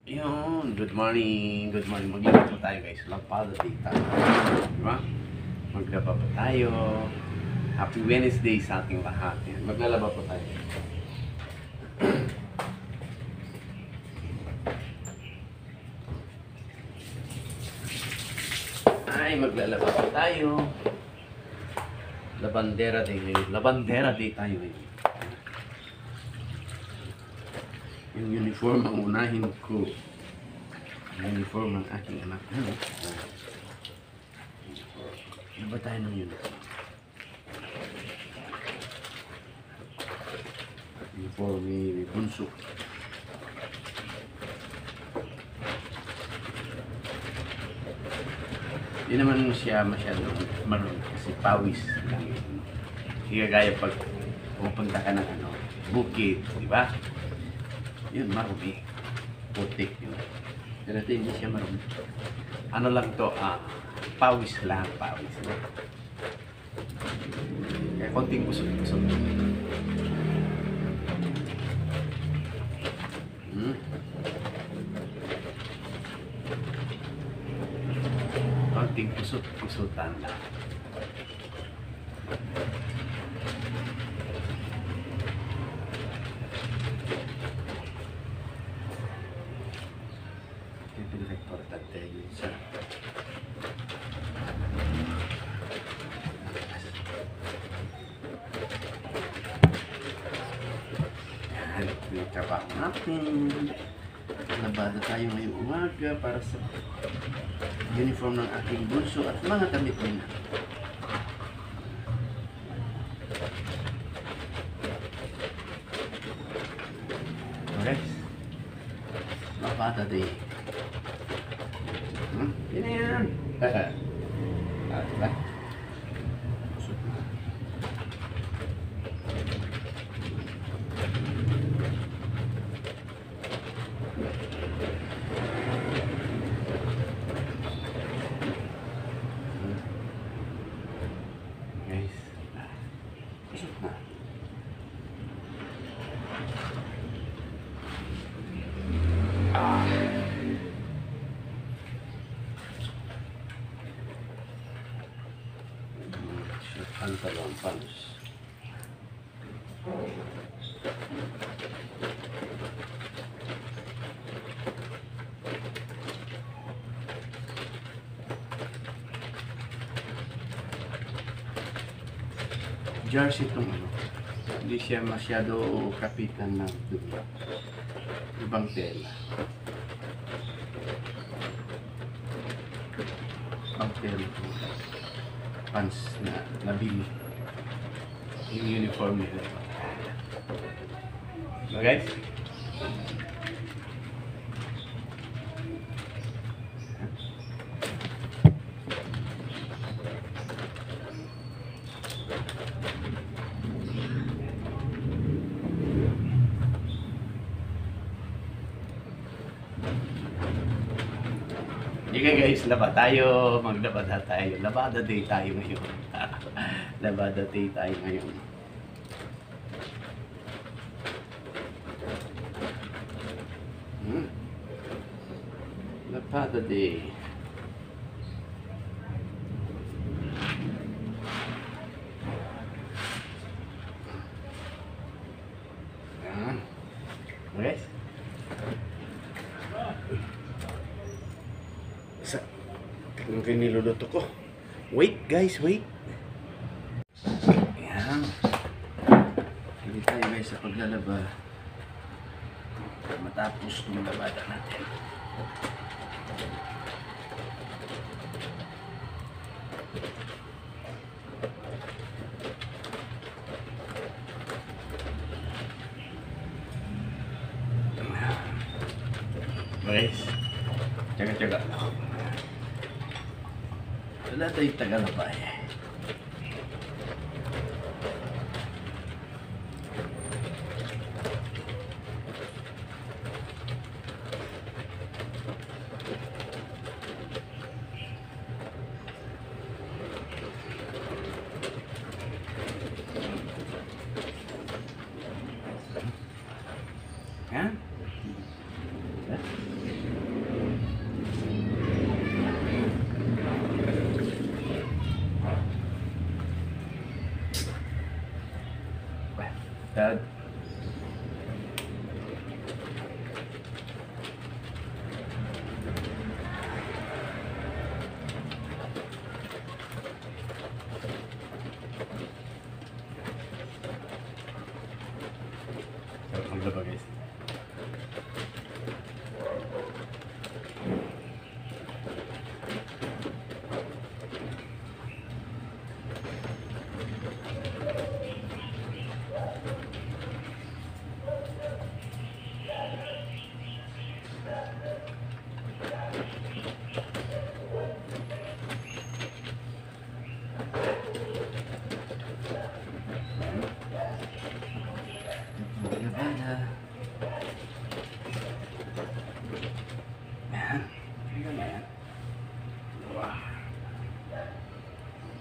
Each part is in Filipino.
Yun, good morning. Good morning. Maglaba po tayo guys. Lapado data. Diba? Maglaba po tayo. Happy Wednesday sa ating lahat. Yan. Maglalaba po tayo. Ay, maglalaba po tayo. Labandera day ngayon. Labandera day tayo ngayon. Yung uniform ang unahin ko. Uniform ng aking anak. Ano ba tayo ng uniform? Uniform ni Bunso. Hindi naman siya masyadong marunong kasi pawis lang yun. Hindi kagaya pag pupunta ka ng bukid, di ba? Yun, marumi. Putik yun. Pero ito hindi siya marumi. Ano lang to, pawis lang, pawis lang. Kaya konting kusog-kusog. Konting kusot-kusutan lang. Importante yun siya. Yan, yung trabaho natin. Labada tayo ngayong umaga para sa uniform ng aking bunso at mga damit nila. Okay. Labada day. Yan na yan. Diba? Guys. Pusot na. Pantalon pants. Jersey itong hindi siya masyado kapitan ng dumi. Ibang tela. Ibang tela itong pants na nabili. Yung uniform nila. So guys, sige guys, laba tayo, maglabada tayo. Labada day tayo ngayon. Labada day tayo ngayon. Labada day. Yan. Guys. Yung kiniluluto ko. Wait guys, wait. Ayan. Hindi tayo guys sa paglalaba. Matapos itong labada natin. Guys, tsaga-tsaga lang. Wala tayong tagalabay. Yan.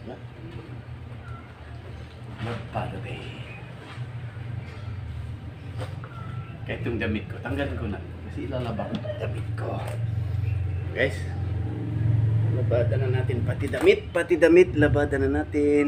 Diba? Labada bay. Kahit yung damit ko, tanggalin ko na. Kasi ilalaba ko yung damit ko. Guys, labada na natin pati damit, labada na natin.